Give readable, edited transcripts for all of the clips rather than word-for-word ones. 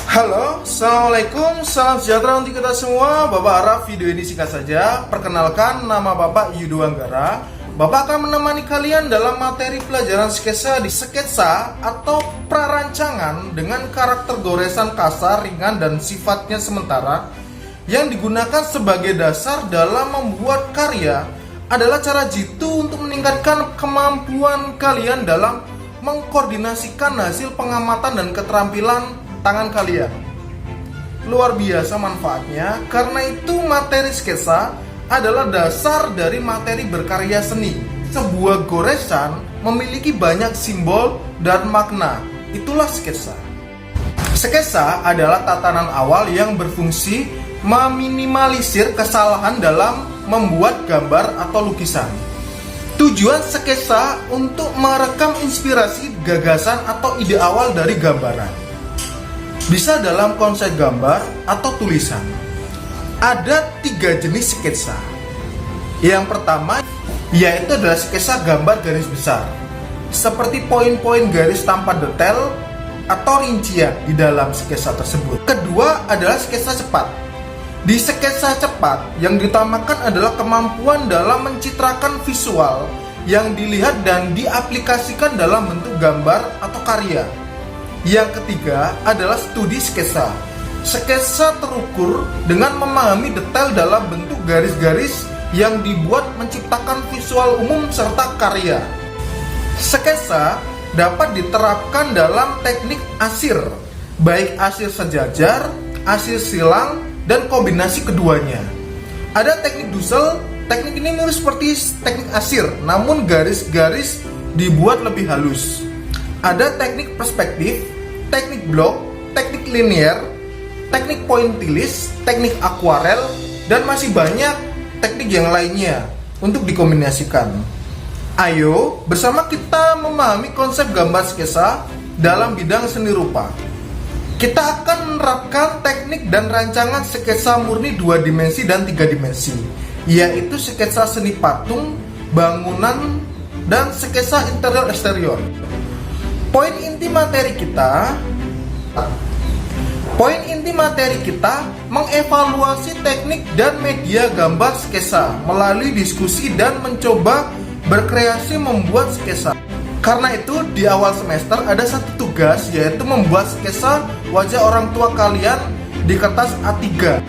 Halo, Assalamualaikum, salam sejahtera untuk kita semua. Bapak harap video ini singkat saja. Perkenalkan, nama Bapak Yudo Anggara. Bapak akan menemani kalian dalam materi pelajaran sketsa di sketsa atau prarancangan dengan karakter goresan kasar, ringan, dan sifatnya sementara yang digunakan sebagai dasar dalam membuat karya adalah cara jitu untuk meningkatkan kemampuan kalian dalam mengkoordinasikan hasil pengamatan dan keterampilan tangan kalian. Luar biasa manfaatnya, karena itu materi sketsa adalah dasar dari materi berkarya seni. Sebuah goresan memiliki banyak simbol dan makna, itulah sketsa. Sketsa adalah tatanan awal yang berfungsi meminimalisir kesalahan dalam membuat gambar atau lukisan. Tujuan sketsa untuk merekam inspirasi, gagasan, atau ide awal dari gambaran. Bisa dalam konsep gambar atau tulisan. Ada 3 jenis sketsa. Yang pertama yaitu adalah sketsa gambar garis besar, seperti poin-poin garis tanpa detail atau rincian di dalam sketsa tersebut. Kedua adalah sketsa cepat. Di sketsa cepat yang diutamakan adalah kemampuan dalam mencitrakan visual yang dilihat dan diaplikasikan dalam bentuk gambar atau karya. Yang ketiga adalah studi sketsa. Sketsa terukur dengan memahami detail dalam bentuk garis-garis yang dibuat menciptakan visual umum serta karya. Sketsa dapat diterapkan dalam teknik asir, baik asir sejajar, asir silang, dan kombinasi keduanya. Ada teknik Dussel. Teknik ini mirip seperti teknik asir, namun garis-garis dibuat lebih halus. Ada teknik perspektif, teknik blok, teknik linear, teknik pointillis, teknik akuarel, dan masih banyak teknik yang lainnya untuk dikombinasikan. Ayo bersama kita memahami konsep gambar sketsa dalam bidang seni rupa. Kita akan menerapkan teknik dan rancangan sketsa murni 2 dimensi dan 3 dimensi, yaitu sketsa seni patung, bangunan, dan sketsa interior-eksterior. Poin inti materi kita mengevaluasi teknik dan media gambar sketsa melalui diskusi dan mencoba berkreasi membuat sketsa. Karena itu di awal semester ada satu tugas, yaitu membuat sketsa wajah orang tua kalian di kertas A3.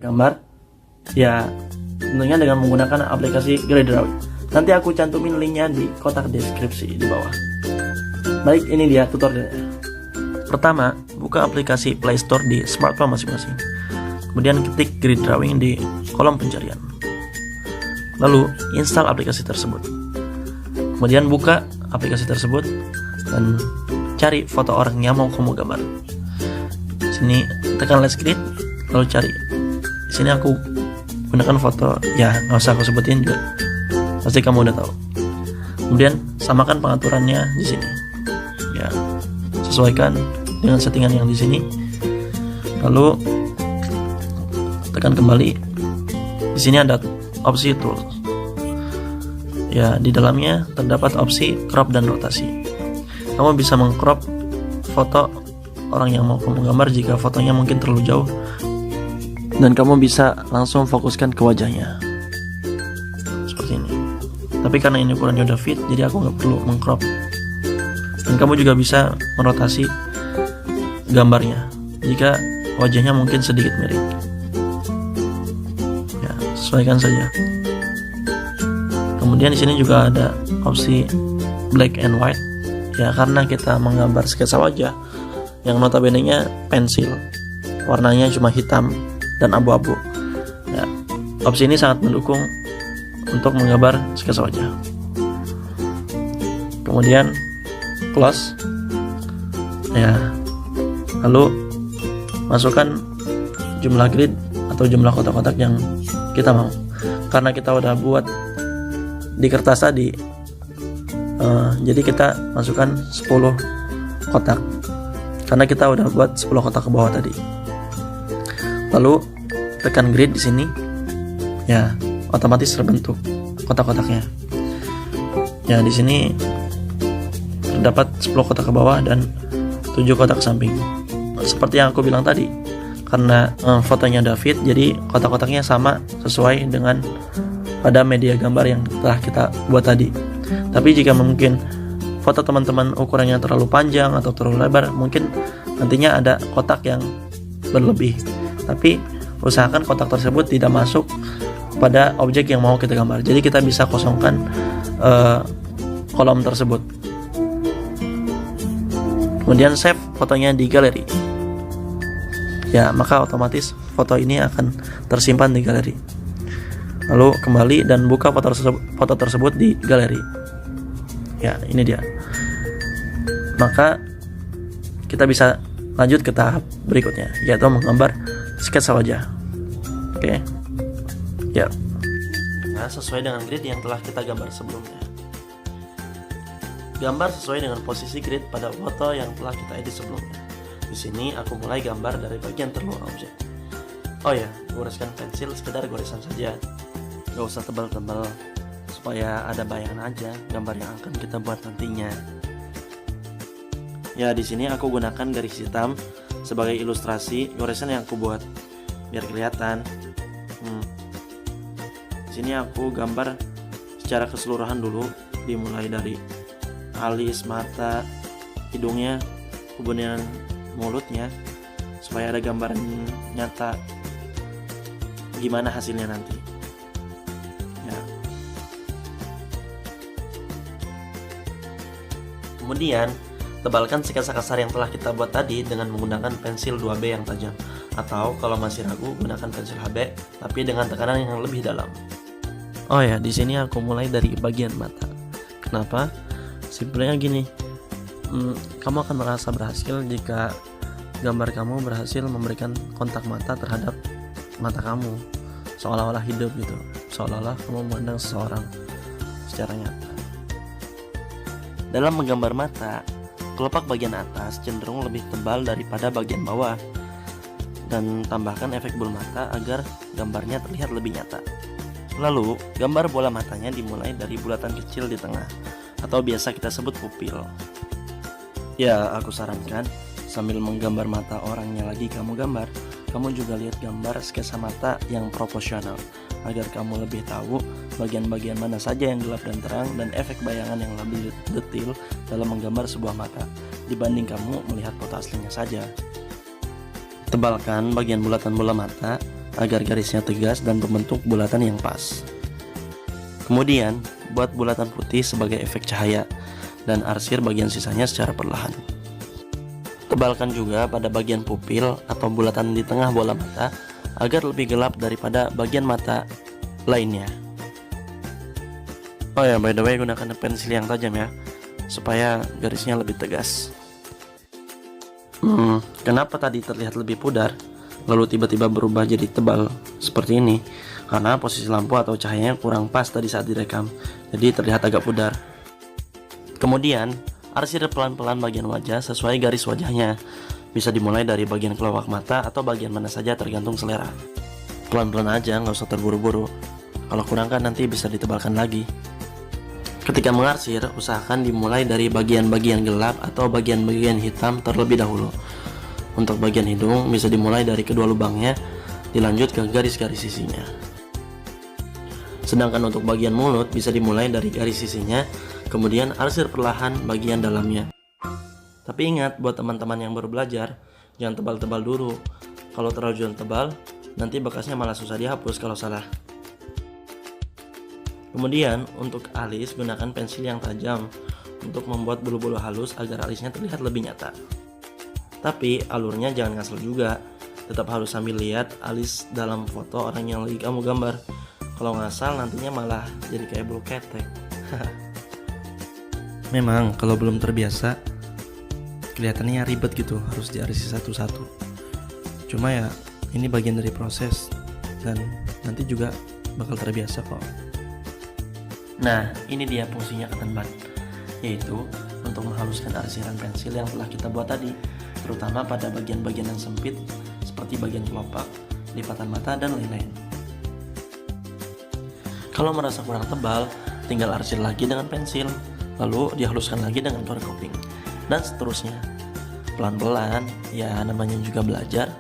Gambar ya tentunya dengan menggunakan aplikasi Grid Drawing. Nanti aku cantumin linknya di kotak deskripsi di bawah. Baik, ini dia tutorialnya. Pertama, buka aplikasi Play Store di smartphone masing-masing. Kemudian ketik Grid Drawing di kolom pencarian. Lalu install aplikasi tersebut. Kemudian buka aplikasi tersebut dan cari foto orang yang mau kamu gambar. Sini tekan Let's Create, lalu cari. Di sini aku gunakan foto, ya nggak usah aku sebutin juga, pasti kamu udah tahu. Kemudian samakan pengaturannya di sini, ya sesuaikan dengan settingan yang di sini. Lalu tekan kembali. Di sini ada opsi tools. Ya, di dalamnya terdapat opsi crop dan rotasi. Kamu bisa mengcrop foto orang yang mau kamu gambar jika fotonya mungkin terlalu jauh, dan kamu bisa langsung fokuskan ke wajahnya seperti ini. Tapi karena ini ukurannya udah fit, jadi aku nggak perlu mengcrop. Dan kamu juga bisa merotasi gambarnya jika wajahnya mungkin sedikit miring. Ya, sesuaikan saja. Kemudian di sini juga ada opsi black and white. Ya, karena kita menggambar sketsa wajah yang notabene-nya pensil, warnanya cuma hitam dan abu-abu. Ya, opsi ini sangat mendukung untuk menggambar sketsa wajah. Kemudian close. Ya, lalu masukkan jumlah grid atau jumlah kotak-kotak yang kita mau. Karena kita udah buat di kertas tadi, jadi kita masukkan 10 kotak karena kita udah buat 10 kotak ke bawah tadi. Lalu tekan grid di sini, ya otomatis terbentuk kotak-kotaknya. Ya, di sini terdapat 10 kotak ke bawah dan 7 kotak ke samping. Seperti yang aku bilang tadi, karena fotonya udah fit, jadi kotak-kotaknya sama sesuai dengan pada media gambar yang telah kita buat tadi. Tapi jika mungkin foto teman-teman ukurannya terlalu panjang atau terlalu lebar, mungkin nantinya ada kotak yang berlebih. Tapi usahakan kotak tersebut tidak masuk pada objek yang mau kita gambar. Jadi kita bisa kosongkan kolom tersebut. Kemudian save fotonya di galeri. Ya, maka otomatis foto ini akan tersimpan di galeri. Lalu kembali dan buka foto tersebut di galeri. Ya, ini dia. Maka kita bisa lanjut ke tahap berikutnya, yaitu menggambar sketsa wajah. Oke. Ya. Nah, sesuai dengan grid yang telah kita gambar sebelumnya. Gambar sesuai dengan posisi grid pada foto yang telah kita edit sebelumnya. Di sini aku mulai gambar dari bagian terluar objek. Oh ya, goreskan pensil sekedar goresan saja. Gak usah tebal-tebal, supaya ada bayangan aja gambar yang akan kita buat nantinya. Ya, di sini aku gunakan garis hitam sebagai ilustrasi goresan yang aku buat biar kelihatan. Di sini aku gambar secara keseluruhan dulu, dimulai dari alis, mata, hidungnya, kemudian mulutnya, supaya ada gambaran nyata gimana hasilnya nanti. Ya. Kemudian tebalkan sketsa kasar yang telah kita buat tadi dengan menggunakan pensil 2B yang tajam, atau kalau masih ragu gunakan pensil HB tapi dengan tekanan yang lebih dalam. Oh ya, di sini aku mulai dari bagian mata. Kenapa? Simpelnya gini, kamu akan merasa berhasil jika gambar kamu berhasil memberikan kontak mata terhadap mata kamu, seolah-olah hidup gitu, seolah-olah kamu memandang seseorang secara nyata. Dalam menggambar mata, kelopak bagian atas cenderung lebih tebal daripada bagian bawah, dan tambahkan efek bulu mata agar gambarnya terlihat lebih nyata. Lalu, gambar bola matanya dimulai dari bulatan kecil di tengah, atau biasa kita sebut pupil. Ya, aku sarankan sambil menggambar mata orangnya lagi kamu gambar, kamu juga lihat gambar sketsa mata yang proporsional, agar kamu lebih tahu bagian-bagian mana saja yang gelap dan terang, dan efek bayangan yang lebih detail dalam menggambar sebuah mata dibanding kamu melihat foto aslinya saja. Tebalkan bagian bulatan bola mata agar garisnya tegas dan berbentuk bulatan yang pas. Kemudian, buat bulatan putih sebagai efek cahaya dan arsir bagian sisanya secara perlahan. Tebalkan juga pada bagian pupil atau bulatan di tengah bola mata agar lebih gelap daripada bagian mata lainnya. Oh ya, by the way, gunakan pensil yang tajam ya, supaya garisnya lebih tegas. Kenapa tadi terlihat lebih pudar, lalu tiba-tiba berubah jadi tebal seperti ini? Karena posisi lampu atau cahayanya kurang pas tadi saat direkam, jadi terlihat agak pudar. Kemudian, Arsir pelan-pelan bagian wajah sesuai garis wajahnya. Bisa dimulai dari bagian kelopak mata atau bagian mana saja tergantung selera. Pelan-pelan aja, nggak usah terburu-buru. Kalau kurang kan nanti bisa ditebalkan lagi. Ketika mengarsir, usahakan dimulai dari bagian-bagian gelap atau bagian-bagian hitam terlebih dahulu. Untuk bagian hidung bisa dimulai dari kedua lubangnya, dilanjut ke garis-garis sisinya. Sedangkan untuk bagian mulut bisa dimulai dari garis sisinya, kemudian arsir perlahan bagian dalamnya. Tapi ingat, buat teman-teman yang baru belajar, jangan tebal-tebal dulu. Kalau terlalu tebal, nanti bekasnya malah susah dihapus kalau salah. Kemudian untuk alis, gunakan pensil yang tajam untuk membuat bulu-bulu halus agar alisnya terlihat lebih nyata. Tapi alurnya jangan ngasal juga, tetap harus sambil lihat alis dalam foto orang yang lagi kamu gambar. Kalau ngasal nantinya malah jadi kayak bulu ketek. Memang kalau belum terbiasa kelihatannya ribet gitu, harus diarisi satu-satu. Cuma ya ini bagian dari proses dan nanti juga bakal terbiasa kok. Nah, ini dia fungsinya cotton bud, yaitu untuk menghaluskan arsiran pensil yang telah kita buat tadi, terutama pada bagian-bagian yang sempit seperti bagian kelopak, lipatan mata, dan lain-lain. Kalau merasa kurang tebal, tinggal arsir lagi dengan pensil, lalu dihaluskan lagi dengan korek kuping, dan seterusnya. Pelan-pelan, ya namanya juga belajar.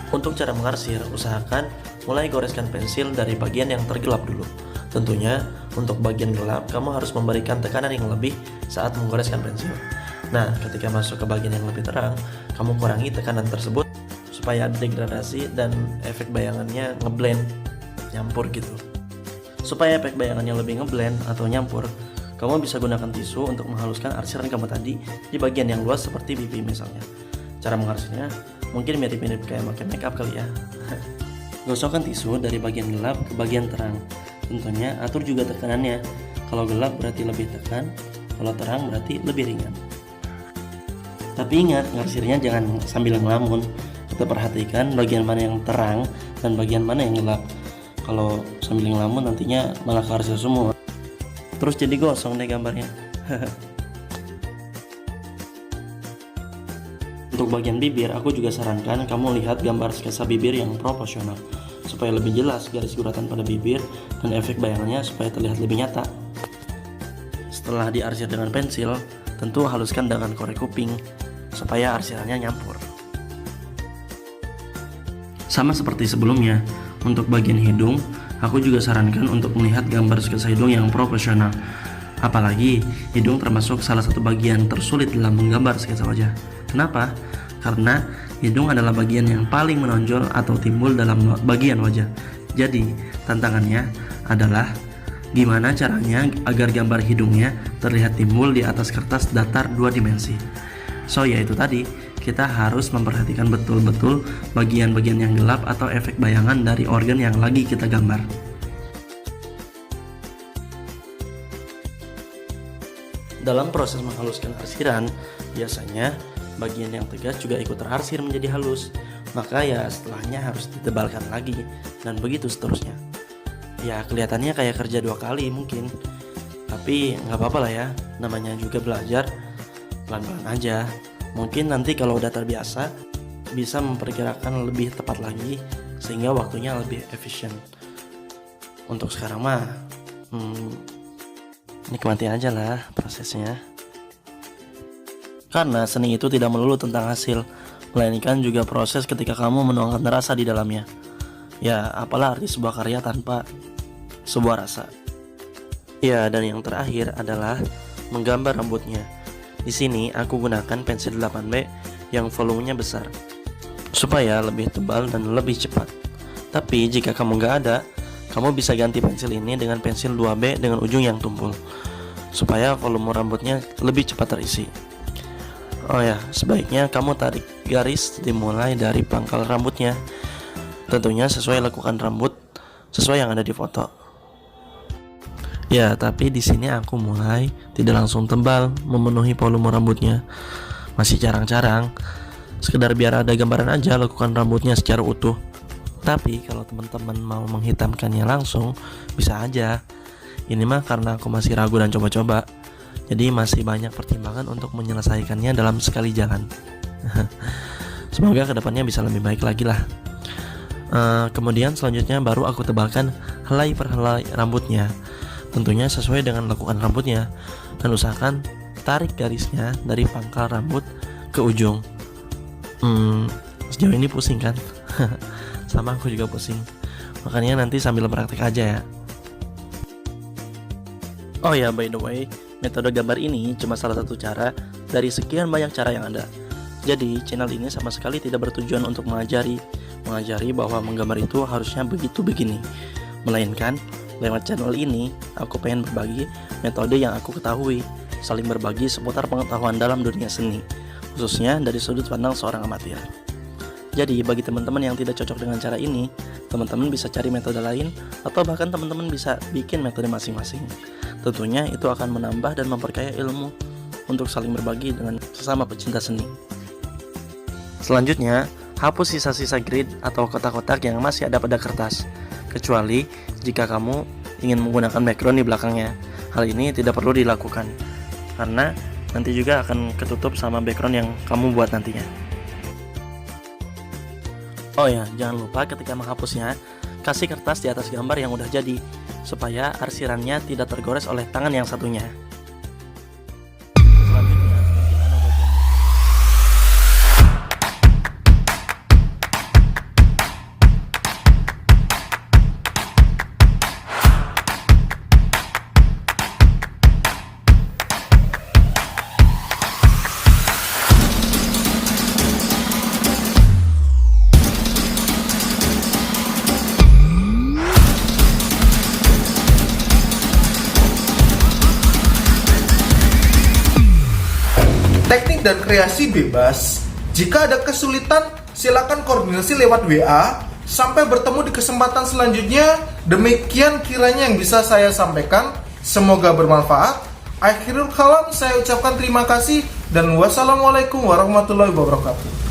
Untuk cara mengarsir, usahakan mulai goreskan pensil dari bagian yang tergelap dulu. Tentunya, untuk bagian gelap, kamu harus memberikan tekanan yang lebih saat menggoreskan pensil. Nah, ketika masuk ke bagian yang lebih terang, kamu kurangi tekanan tersebut supaya ada degradasi dan efek bayangannya ngeblend, nyampur gitu. Supaya efek bayangannya lebih ngeblend atau nyampur, kamu bisa gunakan tisu untuk menghaluskan arsiran kamu tadi di bagian yang luas seperti pipi misalnya. Cara mengarsirnya mungkin mirip-mirip kayak pakai makeup kali ya. Gosokkan tisu dari bagian gelap ke bagian terang. Tentunya atur juga tekanannya. Kalau gelap berarti lebih tekan, kalau terang berarti lebih ringan. Tapi ingat, ngarsirnya jangan sambil ngelamun. Tetap perhatikan bagian mana yang terang dan bagian mana yang gelap. Kalau sambil ngelamun nantinya malah kearsir semua. Terus jadi gosong deh gambarnya. Untuk bagian bibir, aku juga sarankan kamu lihat gambar sketsa bibir yang proporsional supaya lebih jelas garis guratan pada bibir dan efek bayangannya supaya terlihat lebih nyata. Setelah diarsir dengan pensil, tentu haluskan dengan korek kuping supaya arsirannya nyampur. Sama seperti sebelumnya, untuk bagian hidung, aku juga sarankan untuk melihat gambar sketsa hidung yang proporsional. Apalagi, hidung termasuk salah satu bagian tersulit dalam menggambar sketsa wajah. Kenapa? Karena hidung adalah bagian yang paling menonjol atau timbul dalam bagian wajah. Jadi, tantangannya adalah gimana caranya agar gambar hidungnya terlihat timbul di atas kertas datar 2 dimensi. So, yaitu tadi, kita harus memperhatikan betul-betul bagian-bagian yang gelap atau efek bayangan dari organ yang lagi kita gambar. Dalam proses menghaluskan arsiran, biasanya bagian yang tegas juga ikut terarsir menjadi halus. Maka ya setelahnya harus ditebalkan lagi, dan begitu seterusnya. Ya kelihatannya kayak kerja 2 kali mungkin, tapi nggak apa-apa lah ya, namanya juga belajar. Pelan-pelan aja. Mungkin nanti kalau udah terbiasa bisa memperkirakan lebih tepat lagi sehingga waktunya lebih efisien. Untuk sekarang mah nikmati aja lah prosesnya. Karena seni itu tidak melulu tentang hasil, melainkan juga proses ketika kamu menuangkan rasa di dalamnya. Ya, apalah arti sebuah karya tanpa sebuah rasa. Ya, dan yang terakhir adalah menggambar rambutnya. Di sini aku gunakan pensil 8B yang volumenya besar, supaya lebih tebal dan lebih cepat. Tapi jika kamu nggak ada, kamu bisa ganti pensil ini dengan pensil 2B dengan ujung yang tumpul, supaya volume rambutnya lebih cepat terisi. Oh ya, sebaiknya kamu tarik garis dimulai dari pangkal rambutnya. Tentunya sesuai lekukan rambut sesuai yang ada di foto. Ya, tapi di sini aku mulai tidak langsung tebal memenuhi volume rambutnya. Masih jarang-jarang. Sekedar biar ada gambaran aja lekukan rambutnya secara utuh. Tapi kalau teman-teman mau menghitamkannya langsung, bisa aja. Ini mah karena aku masih ragu dan coba-coba. Jadi masih banyak pertimbangan untuk menyelesaikannya dalam sekali jalan. Semoga kedepannya bisa lebih baik lagi lah. Kemudian selanjutnya baru aku tebalkan helai per helai rambutnya. Tentunya sesuai dengan lekukan rambutnya. Dan usahakan tarik garisnya dari pangkal rambut ke ujung. Sejauh ini pusing kan? Sama aku juga pusing. Makanya nanti sambil praktek aja ya. Oh ya, by the way, metode gambar ini cuma salah satu cara dari sekian banyak cara yang ada. Jadi, channel ini sama sekali tidak bertujuan untuk mengajari bahwa menggambar itu harusnya begitu begini. Melainkan, lewat channel ini, aku pengen berbagi metode yang aku ketahui, saling berbagi seputar pengetahuan dalam dunia seni, khususnya dari sudut pandang seorang amatir. Jadi, bagi teman-teman yang tidak cocok dengan cara ini, teman-teman bisa cari metode lain, atau bahkan teman-teman bisa bikin metode masing-masing. Tentunya itu akan menambah dan memperkaya ilmu untuk saling berbagi dengan sesama pecinta seni. Selanjutnya, hapus sisa-sisa grid atau kotak-kotak yang masih ada pada kertas, kecuali jika kamu ingin menggunakan background di belakangnya. Hal ini tidak perlu dilakukan, karena nanti juga akan ketutup sama background yang kamu buat nantinya. Oh ya, jangan lupa ketika menghapusnya, kasih kertas di atas gambar yang udah jadi, supaya arsirannya tidak tergores oleh tangan yang satunya. Teknik dan kreasi bebas. Jika ada kesulitan, silakan koordinasi lewat WA. Sampai bertemu di kesempatan selanjutnya. Demikian kiranya yang bisa saya sampaikan. Semoga bermanfaat. Akhirul kalam, saya ucapkan terima kasih dan wassalamualaikum warahmatullahi wabarakatuh.